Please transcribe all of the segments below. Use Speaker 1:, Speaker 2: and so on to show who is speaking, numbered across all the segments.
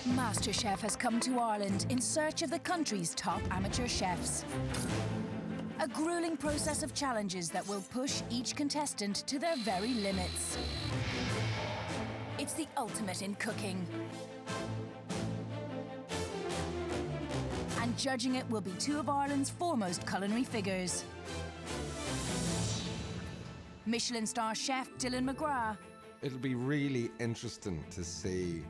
Speaker 1: MasterChef has come to Ireland in search of the country's top amateur chefs. A grueling process of challenges that will push each contestant to their very limits. It's the ultimate in cooking. And judging it will be two of Ireland's foremost culinary figures. Michelin star chef Dylan McGrath.
Speaker 2: It'll be really interesting to see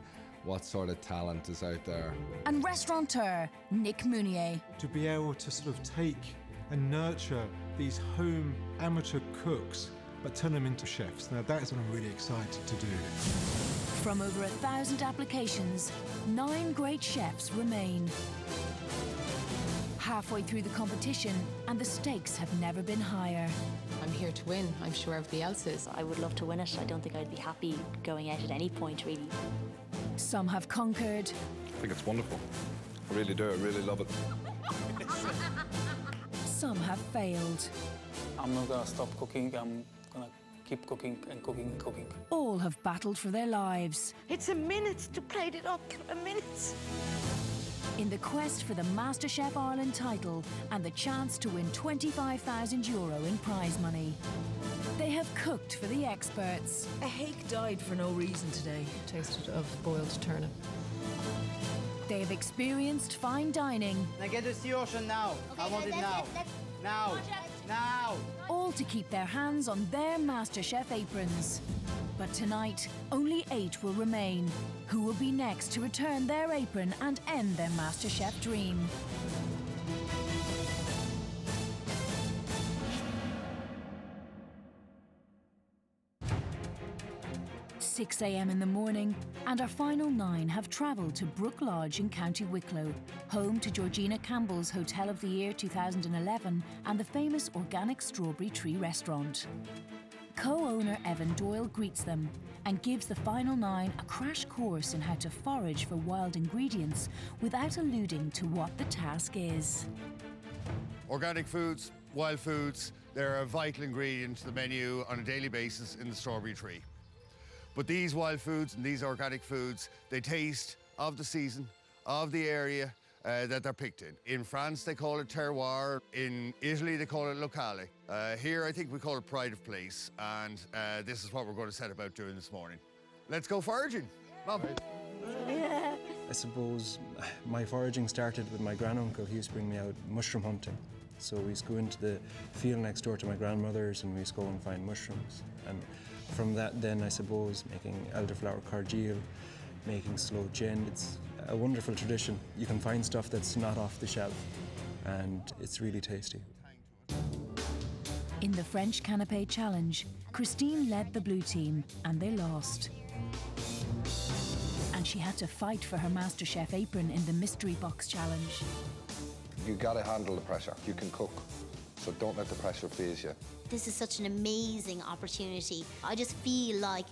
Speaker 2: what sort of talent is out there.
Speaker 1: And restaurateur Nick Mounier.
Speaker 3: To be able to sort of take and nurture these home amateur cooks, but turn them into chefs. Now that is what I'm really excited to do.
Speaker 1: From over 1,000 applications, 9 great chefs remain. Halfway through the competition, and the stakes have never been higher.
Speaker 4: I'm here to win. I'm sure everybody else is.
Speaker 5: I would love to win it. I don't think I'd be happy going out at any point, really.
Speaker 1: Some have conquered.
Speaker 6: I think it's wonderful. I really do. I really love it.
Speaker 1: Some have failed.
Speaker 7: I'm not gonna stop cooking. I'm gonna keep cooking and cooking and cooking.
Speaker 1: All have battled for their lives.
Speaker 8: It's a minute to plate it up. A minute.
Speaker 1: In the quest for the MasterChef Ireland title and the chance to win €25,000 in prize money. They have cooked for the experts.
Speaker 9: A hake died for no reason today. Tasted of boiled turnip.
Speaker 1: They have experienced fine dining.
Speaker 10: Now get the sea ocean now.
Speaker 11: Okay,
Speaker 10: I want it now. Now. Now.
Speaker 1: All to keep their hands on their MasterChef aprons. But tonight, only 8 will remain. Who will be next to return their apron and end their MasterChef dream? 6 a.m. in the morning, and our final 9 have travelled to Brook Lodge in County Wicklow, home to Georgina Campbell's Hotel of the Year 2011 and the famous Organic Strawberry Tree restaurant. Co-owner Evan Doyle greets them and gives the final 9 a crash course in how to forage for wild ingredients without alluding to what the task is.
Speaker 12: Organic foods, wild foods, they're a vital ingredient to the menu on a daily basis in the Strawberry Tree. But these wild foods and these organic foods, they taste of the season, of the area that they're picked in. In France, they call it terroir. In Italy, they call it locale. Here, I think we call it pride of place. And this is what we're going to set about doing this morning. Let's go foraging. Come on.
Speaker 13: I suppose my foraging started with my granduncle. He used to bring me out mushroom hunting. So we used to go into the field next door to my grandmother's and we used to go and find mushrooms. And from that then, I suppose, making elderflower cargil, making sloe gin. It's a wonderful tradition. You can find stuff that's not off the shelf and it's really tasty.
Speaker 1: In the French Canapé Challenge, Christine led the blue team and they lost. And she had to fight for her MasterChef apron in the Mystery Box Challenge.
Speaker 2: You gotta handle the pressure. You can cook, so don't let the pressure phase you.
Speaker 11: This is such an amazing opportunity. I just feel like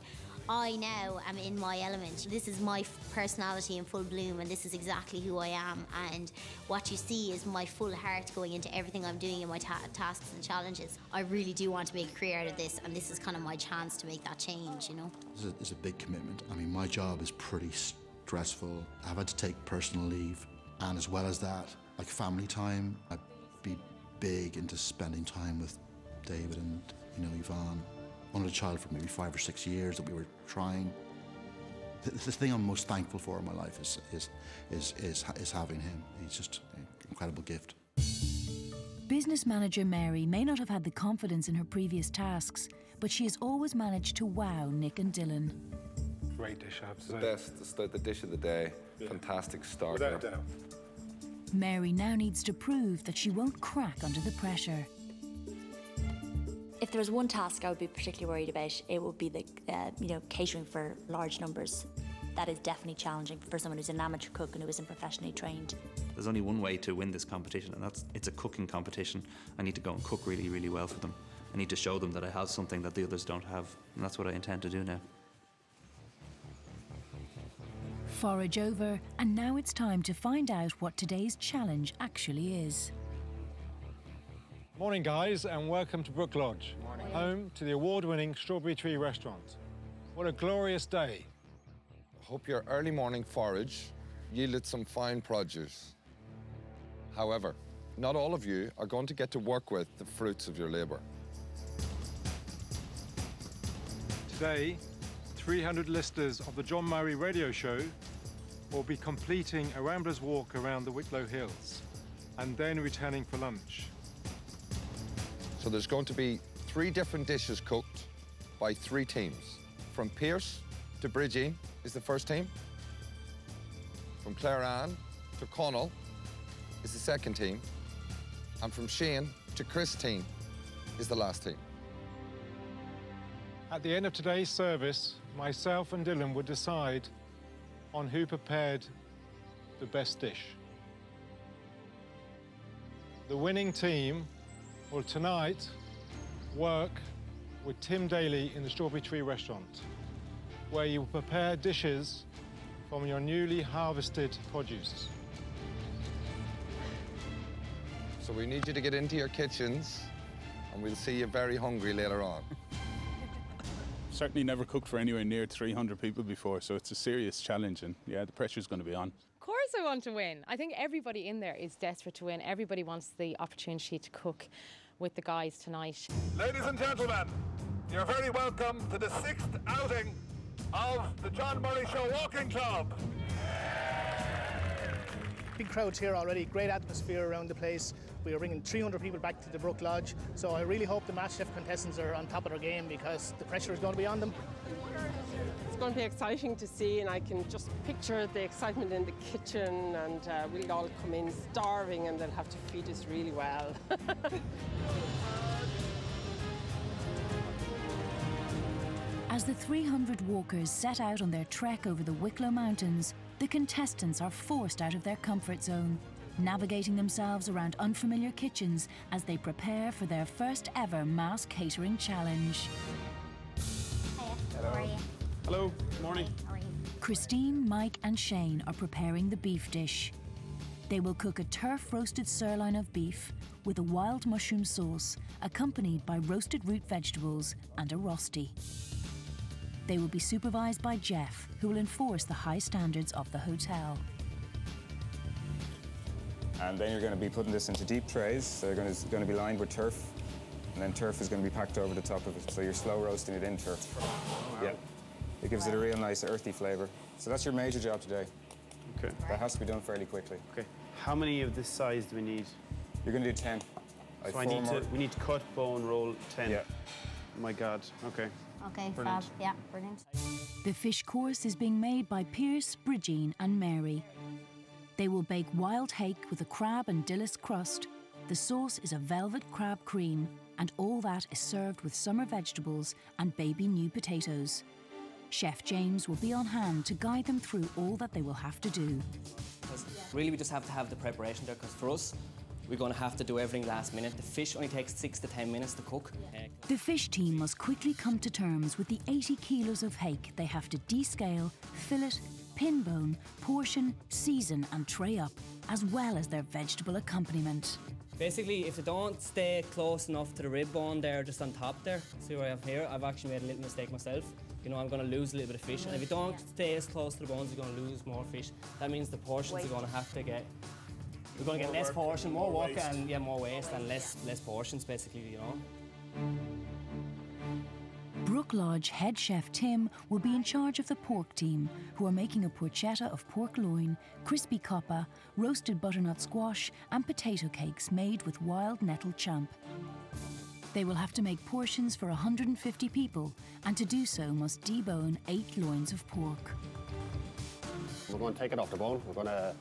Speaker 11: I now am in my element. This is my personality in full bloom and this is exactly who I am. And what you see is my full heart going into everything I'm doing in my tasks and challenges. I really do want to make a career out of this and this is kind of my chance to make that change, you know.
Speaker 14: It's a big commitment. I mean, my job is pretty stressful. I've had to take personal leave and as well as that, like family time, I'd be big into spending time with David and, you know, Yvonne. Wanted a child for maybe 5 or 6 years that we were trying. The thing I'm most thankful for in my life is having him. He's just an incredible gift.
Speaker 1: Business manager Mary may not have had the confidence in her previous tasks, but she has always managed to wow Nick and Dylan.
Speaker 7: Great dish, I have to say.
Speaker 6: Best, the dish of the day. Yeah. Fantastic start.
Speaker 7: Without a doubt.
Speaker 1: Mary now needs to prove that she won't crack under the pressure.
Speaker 5: If there was one task I would be particularly worried about, it would be the, catering for large numbers. That is definitely challenging for someone who's an amateur cook and who isn't professionally trained.
Speaker 15: There's only one way to win this competition, and it's a cooking competition. I need to go and cook really, really well for them. I need to show them that I have something that the others don't have, and that's what I intend to do now.
Speaker 1: Forage over, and now it's time to find out what today's challenge actually is.
Speaker 3: Morning, guys, and welcome to Brook Lodge, home to the award-winning Strawberry Tree restaurant. What a glorious day.
Speaker 6: I hope your early morning forage
Speaker 2: yielded some fine produce. However, not all of you are going to get to work with the fruits of your labour.
Speaker 3: Today, 300 listeners of the John Murray radio show will be completing a rambler's walk around the Wicklow Hills and then returning for lunch.
Speaker 2: So there's going to be 3 different dishes cooked by 3 teams. From Pierce to Bridgeen is the first team. From Clare Ann to Connell is the second team. And from Shane to Christine is the last team.
Speaker 3: At the end of today's service, myself and Dylan would decide on who prepared the best dish. The winning team will tonight work with Tim Daly in the Strawberry Tree restaurant, where you will prepare dishes from your newly harvested produce.
Speaker 2: So we need you to get into your kitchens, and we'll see you very hungry later on.
Speaker 16: Certainly never cooked for anywhere near 300 people before, so it's a serious challenge, and yeah, the pressure's going to be on.
Speaker 4: Of course I want to win. I think everybody in there is desperate to win. Everybody wants the opportunity to cook with the guys tonight.
Speaker 17: Ladies and gentlemen, you're very welcome to the 6th outing of the John Murray Show Walking Club.
Speaker 18: Big crowds here already, great atmosphere around the place. We are bringing 300 people back to the Brook Lodge, so I really hope the MasterChef contestants are on top of their game because the pressure is going to be on them.
Speaker 19: It's going to be exciting to see, and I can just picture the excitement in the kitchen, and we'll all come in starving and they'll have to feed us really well.
Speaker 1: As the 300 walkers set out on their trek over the Wicklow Mountains, the contestants are forced out of their comfort zone, navigating themselves around unfamiliar kitchens as they prepare for their first ever mass catering challenge.
Speaker 11: How are you?
Speaker 16: Hello, good morning.
Speaker 11: How are you?
Speaker 1: Christine, Mike and Shane are preparing the beef dish. They will cook a turf-roasted sirloin of beef with a wild mushroom sauce, accompanied by roasted root vegetables and a rosti. They will be supervised by Jeff, who will enforce the high standards of the hotel.
Speaker 20: And then you're going to be putting this into deep trays. They're going to be lined with turf, and then turf is going to be packed over the top of it. So you're slow roasting it in turf. Yeah. It gives it a real nice earthy flavour. So that's your major job today.
Speaker 21: Okay.
Speaker 20: That has to be done fairly quickly.
Speaker 21: Okay. How many of this size do we need?
Speaker 20: You're going to do 10.
Speaker 21: So we need to cut, bone, roll 10.
Speaker 20: Yeah.
Speaker 21: Oh my God. Okay.
Speaker 11: Okay,
Speaker 21: Brilliant.
Speaker 11: fab. Yeah, brilliant.
Speaker 1: The fish course is being made by Pierce, Bridgeen and Mary. They will bake wild hake with a crab and dillis crust. The sauce is a velvet crab cream, and all that is served with summer vegetables and baby new potatoes. Chef James will be on hand to guide them through all that they will have to do.
Speaker 22: Really, we just have to have the preparation there, because for us, we're going to have to do everything last minute. The fish only takes 6 to 10 minutes to cook.
Speaker 1: The fish team must quickly come to terms with the 80 kilos of hake they have to descale, fillet, pin bone, portion, season and tray up, as well as their vegetable accompaniment.
Speaker 22: Basically, if they don't stay close enough to the rib bone there, just on top there, see what I have here? I've actually made a little mistake myself. You know, I'm going to lose a little bit of fish, and if you don't stay as close to the bones, you're going to lose more fish. That means the portions are going to have to get... We're going to get less portion, more work, and yeah, more waste, and less portions, basically, you know.
Speaker 1: Brook Lodge head chef Tim will be in charge of the pork team, who are making a porchetta of pork loin, crispy coppa, roasted butternut squash and potato cakes made with wild nettle champ. They will have to make portions for 150 people, and to do so must debone 8 loins of pork.
Speaker 23: We're going to take it off the bone, we're going to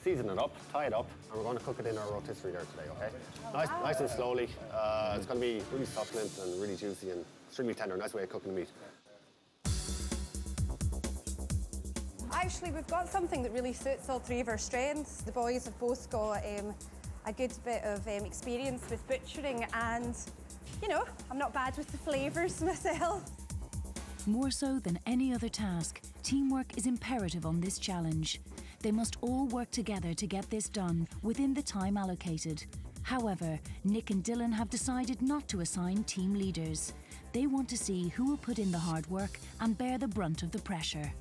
Speaker 23: season it up, tie it up, and we're going to cook it in our rotisserie there today, okay? Nice and slowly. It's going to be really succulent and really juicy and extremely tender. Nice way of cooking the meat.
Speaker 24: Actually, we've got something that really suits all 3 of our strengths. The boys have both got a good bit of experience with butchering, and, you know, I'm not bad with the flavours myself.
Speaker 1: More so than any other task, teamwork is imperative on this challenge. They must all work together to get this done within the time allocated. However, Nick and Dylan have decided not to assign team leaders. They want to see who will put in the hard work and bear the brunt of the pressure.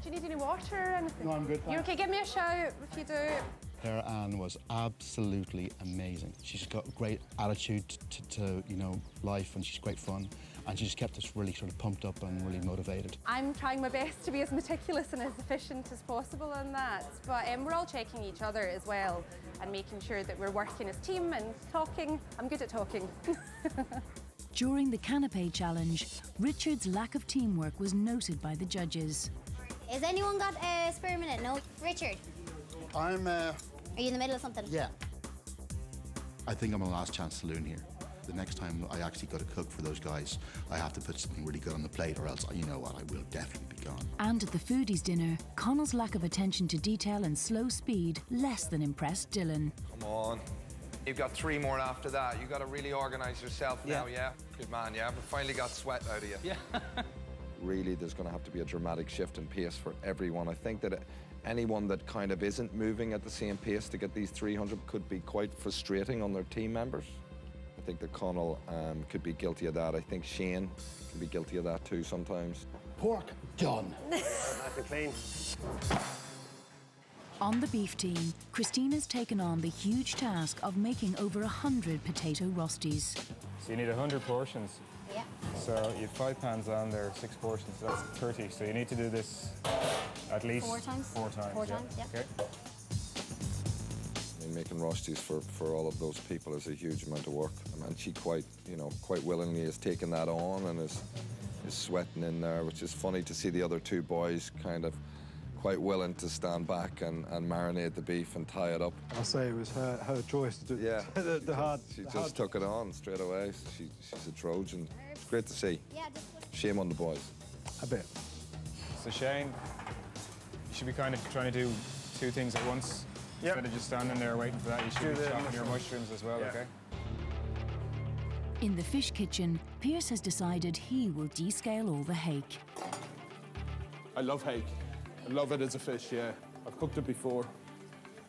Speaker 24: Do you need any water or anything?
Speaker 14: No, I'm good,
Speaker 24: You're
Speaker 14: thanks.
Speaker 24: okay, give me a shout if you do.
Speaker 14: Claire Ann was absolutely amazing. She's got a great attitude to you know, life, and she's great fun, and she just kept us really sort of pumped up and really motivated.
Speaker 24: I'm trying my best to be as meticulous and as efficient as possible on that, but we're all checking each other as well and making sure that we're working as a team and talking. I'm good at talking.
Speaker 1: During the canapé challenge, Richard's lack of teamwork was noted by the judges.
Speaker 11: Has anyone got a spare minute? No? Richard,
Speaker 14: I'm,
Speaker 11: are you in the middle of something?
Speaker 14: yeah. I think I'm a last chance saloon here. The next time I actually got to cook for those guys, I have to put something really good on the plate, or else, you know what, I will definitely be gone.
Speaker 1: And at the foodies' dinner, Connell's lack of attention to detail and slow speed less than impressed Dylan.
Speaker 2: Come on. You've got 3 more after that. You've got to really organise yourself now, yeah? Good man, yeah? We finally got sweat out of you.
Speaker 22: Yeah.
Speaker 2: Really, there's going to have to be a dramatic shift in pace for everyone. I think that anyone that kind of isn't moving at the same pace to get these 300 could be quite frustrating on their team members. I think that Connell could be guilty of that. I think Shane can be guilty of that too sometimes.
Speaker 14: Pork done.
Speaker 23: Nice and clean.
Speaker 1: On the beef team, Christina's taken on the huge task of making over 100 potato rosties.
Speaker 20: So you need 100 portions.
Speaker 11: Yeah.
Speaker 20: So you have 5 pans on there, 6 portions, so that's 30. So you need to do this at least
Speaker 11: 4 times?
Speaker 20: 4 times.
Speaker 11: 4 times, yeah.
Speaker 20: Okay.
Speaker 2: I mean, making rosties for all of those people is a huge amount of work. And she quite willingly has taken that on and is sweating in there, which is funny to see the other 2 boys kind of quite willing to stand back and marinate the beef and tie it up.
Speaker 3: I'll say it was her choice to do the hard.
Speaker 2: She just took it on straight away. She's a Trojan. It's great to see. Shame on the boys.
Speaker 3: A bit.
Speaker 20: So Shane, you should be kind of trying to do 2 things at once.
Speaker 21: Yep.
Speaker 20: Instead of just standing there waiting for that, you should be chopping your mushrooms as well, okay?
Speaker 1: In the fish kitchen, Pierce has decided he will descale all the hake.
Speaker 16: I love hake. I love it as a fish, yeah. I've cooked it before,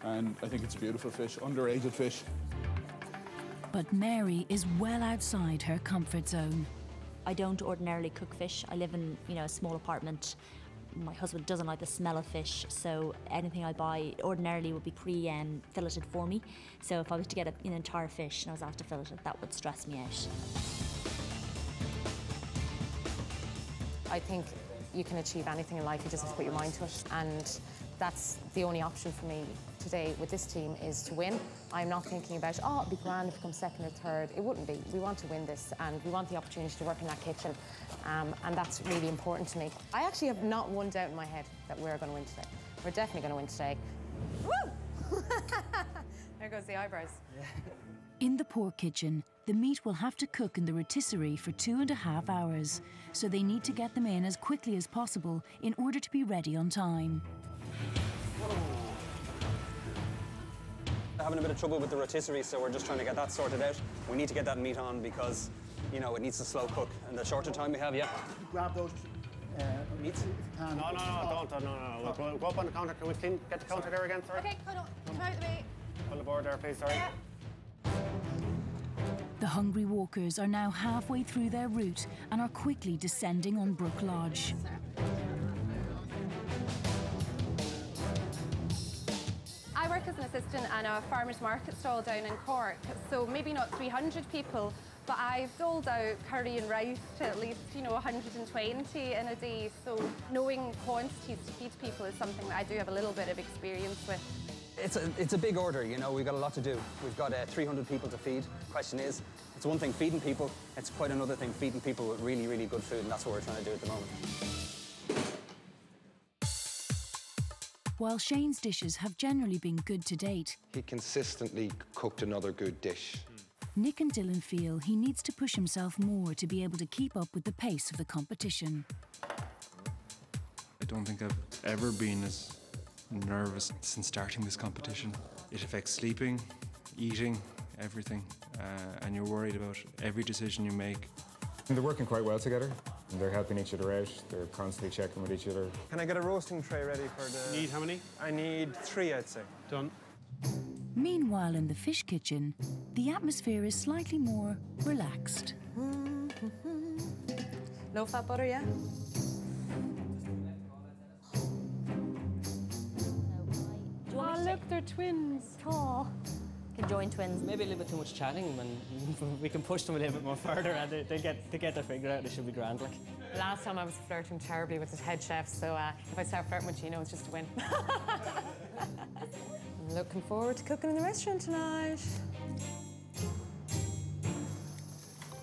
Speaker 16: and I think it's a beautiful fish, underrated fish.
Speaker 1: But Mary is well outside her comfort zone.
Speaker 5: I don't ordinarily cook fish. I live in, a small apartment. My husband doesn't like the smell of fish, so anything I buy ordinarily would be pre-filleted for me. So if I was to get an entire fish and I was asked to fillet it, that would stress me out.
Speaker 4: I think you can achieve anything in life, you just have to put your mind to it. And that's the only option for me today with this team is to win. I'm not thinking about, it'd be grand if we come 2nd or 3rd. It wouldn't be. We want to win this and we want the opportunity to work in that kitchen. And that's really important to me. I actually have not one doubt in my head that we're going to win today. We're definitely going to win today. Woo! There goes the eyebrows.
Speaker 1: In the pork kitchen, the meat will have to cook in the rotisserie for 2.5 hours, so they need to get them in as quickly as possible in order to be ready on time.
Speaker 8: Having a bit of trouble with the rotisserie, so we're just trying to get that sorted out. We need to get that meat on because, it needs to slow cook. And the shorter time we have,
Speaker 14: Grab those
Speaker 8: meats.
Speaker 23: No, don't. We'll go up on the counter. Can we get the counter there again, sorry?
Speaker 24: Okay, hold on. Come out of the way.
Speaker 23: On the board there, please, sorry.
Speaker 24: Yeah.
Speaker 1: The hungry walkers are now halfway through their route and are quickly descending on Brook Lodge.
Speaker 24: I work as an assistant in a farmer's market stall down in Cork, so maybe not 300 people, but I've doled out curry and rice to at least, 120 in a day, so knowing quantities to feed people is something that I do have a little bit of experience with.
Speaker 8: It's a big order, we've got a lot to do. We've got 300 people to feed. Question is, it's one thing feeding people, it's quite another thing feeding people with really, really good food, and that's what we're trying to do at the moment.
Speaker 1: While Shane's dishes have generally been good to date,
Speaker 2: He consistently cooked another good dish.
Speaker 1: Nick and Dylan feel he needs to push himself more to be able to keep up with the pace of the competition.
Speaker 13: I don't think I've ever been as nervous since starting this competition. It affects sleeping, eating, everything, and you're worried about every decision you make.
Speaker 20: They're working quite well together. They're helping each other out. They're constantly checking with each other.
Speaker 21: Can I get a roasting tray ready for the... Need how many? I need 3, I'd say. Done.
Speaker 1: Meanwhile, in the fish kitchen, the atmosphere is slightly more relaxed.
Speaker 4: Low fat butter, yeah?
Speaker 22: look, they're twins.
Speaker 5: Oh, can join twins.
Speaker 22: Maybe a little bit too much chatting, and we can push them a little bit more further, and they get their figure out. They should be grand, like.
Speaker 4: Last time I was flirting terribly with the head chef, so if I start flirting with you, it's just a win. I'm looking forward to cooking in the restaurant tonight.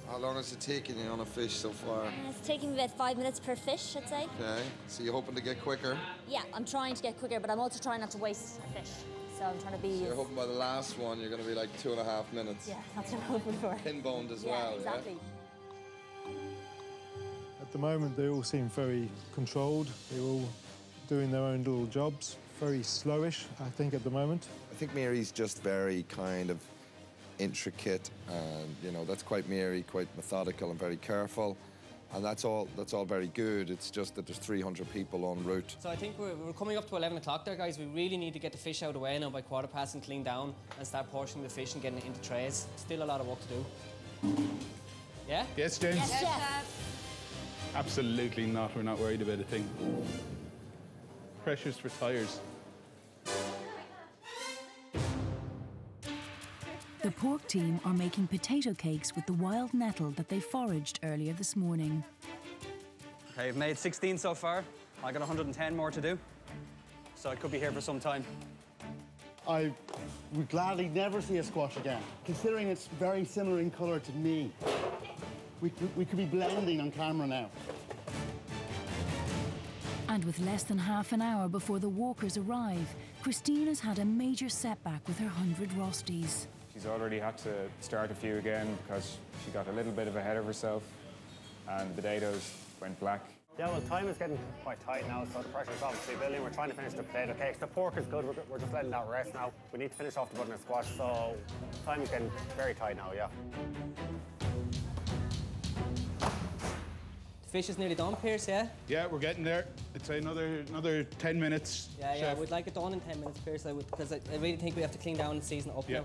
Speaker 2: How long has it taken you on a fish so far?
Speaker 5: It's taking me about 5 minutes per fish, I'd say.
Speaker 2: Okay, so you're hoping to get quicker?
Speaker 5: Yeah, I'm trying to get quicker, but I'm also trying not to waste a fish. So I'm trying to be...
Speaker 2: So you're hoping by the last one you're going to be like 2.5 minutes?
Speaker 5: Yeah, that's what I'm hoping for.
Speaker 2: Pin-boned as well,
Speaker 5: exactly.
Speaker 2: Yeah?
Speaker 3: At the moment, they all seem very controlled. They're all doing their own little jobs. Very slowish, I think, at the moment.
Speaker 2: I think Mary's just very kind of intricate, and you know, that's quite Mary, quite methodical and very careful, and that's all very good. It's just that there's 300 people en route.
Speaker 22: So I think we're coming up to 11 o'clock there, guys. We really need to get the fish out of the way now by 1:15 and clean down and start portioning the fish and getting it into trays. Still a lot of work to do. Yeah?
Speaker 16: Yes, James?
Speaker 5: Yes, Chef.
Speaker 16: Absolutely not. We're not worried about a thing. Pressures for tyres.
Speaker 1: The pork team are making potato cakes with the wild nettle that they foraged earlier this morning.
Speaker 8: Okay, I've made 16 so far. I got 110 more to do, so I could be here for some time.
Speaker 7: I would gladly never see a squash again, considering it's very similar in colour to me. We could be blending on camera now.
Speaker 1: And with less than half an hour before the walkers arrive, Christine has had a major setback with her 100 Rosties.
Speaker 20: She's already had to start a few again because she got a little bit of ahead of herself and the potatoes went black.
Speaker 23: Yeah, well, time is getting quite tight now, so the pressure's obviously building. We're trying to finish the potato cakes. The pork is good. We're just letting that rest now. We need to finish off the butternut squash, so time is getting very tight now, yeah.
Speaker 22: The fish is nearly done, Pierce, yeah?
Speaker 16: Yeah, we're getting there. I'd say another 10 minutes.
Speaker 22: Yeah,
Speaker 16: Chef.
Speaker 22: we'd like it done in 10 minutes, Pierce, because I really think we have to clean down and season it up now.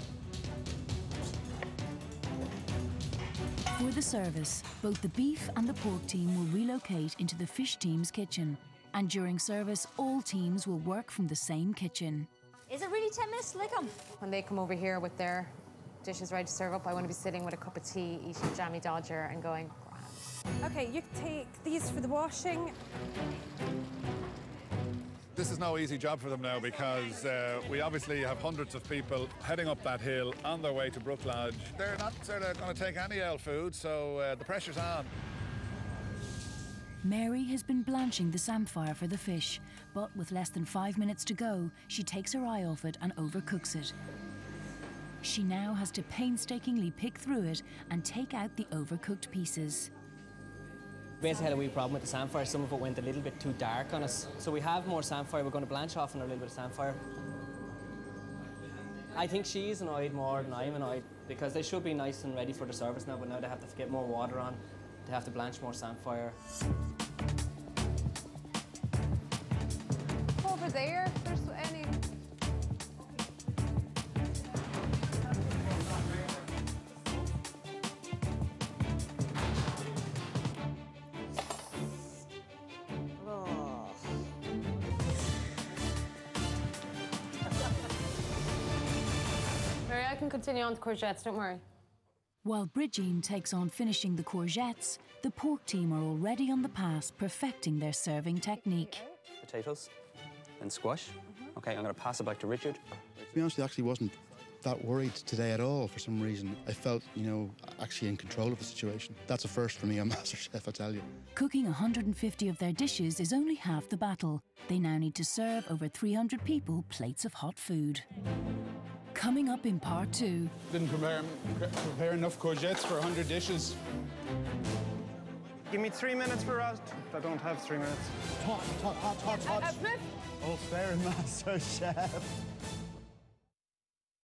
Speaker 1: For the service, both the beef and the pork team will relocate into the fish team's kitchen. And during service, all teams will work from the same kitchen.
Speaker 5: Is it really 10 minutes till they come?
Speaker 4: When they come over here with their dishes ready to serve up, I want to be sitting with a cup of tea, eating a jammy dodger and going, grand.
Speaker 24: Okay, you take these for the washing.
Speaker 17: This is no easy job for them now because we obviously have hundreds of people heading up that hill on their way to Brook Lodge. They're not sort of going to take any old food, so the pressure's on.
Speaker 1: Mary has been blanching the samphire for the fish, but with less than 5 minutes to go, she takes her eye off it and overcooks it. She now has to painstakingly pick through it and take out the overcooked pieces.
Speaker 22: Basically had a wee problem with the samphire. Some of it went a little bit too dark on us. So we have more samphire. We're going to blanch off in a little bit of samphire. I think she's annoyed more than I'm annoyed because they should be nice and ready for the service now, but now they have to get more water on. They have to blanch more samphire.
Speaker 24: Over there, if there's any.
Speaker 4: Mary, I can continue on the courgettes, don't worry.
Speaker 1: While Bridgine takes on finishing the courgettes, the pork team are already on the pass perfecting their serving technique.
Speaker 8: Potatoes and squash. Okay, I'm going to pass it back to Richard.
Speaker 14: To be honest, I actually wasn't that worried today at all for some reason. I felt, you know, actually in control of the situation. That's a first for me on MasterChef, I tell you.
Speaker 1: Cooking 150 of their dishes is only half the battle. They now need to serve over 300 people plates of hot food. Coming up in part 2.
Speaker 16: Didn't prepare enough courgettes for 100 dishes.
Speaker 21: Give me 3 minutes for roast. I don't have 3 minutes.
Speaker 7: Hot. Oh, fair MasterChef.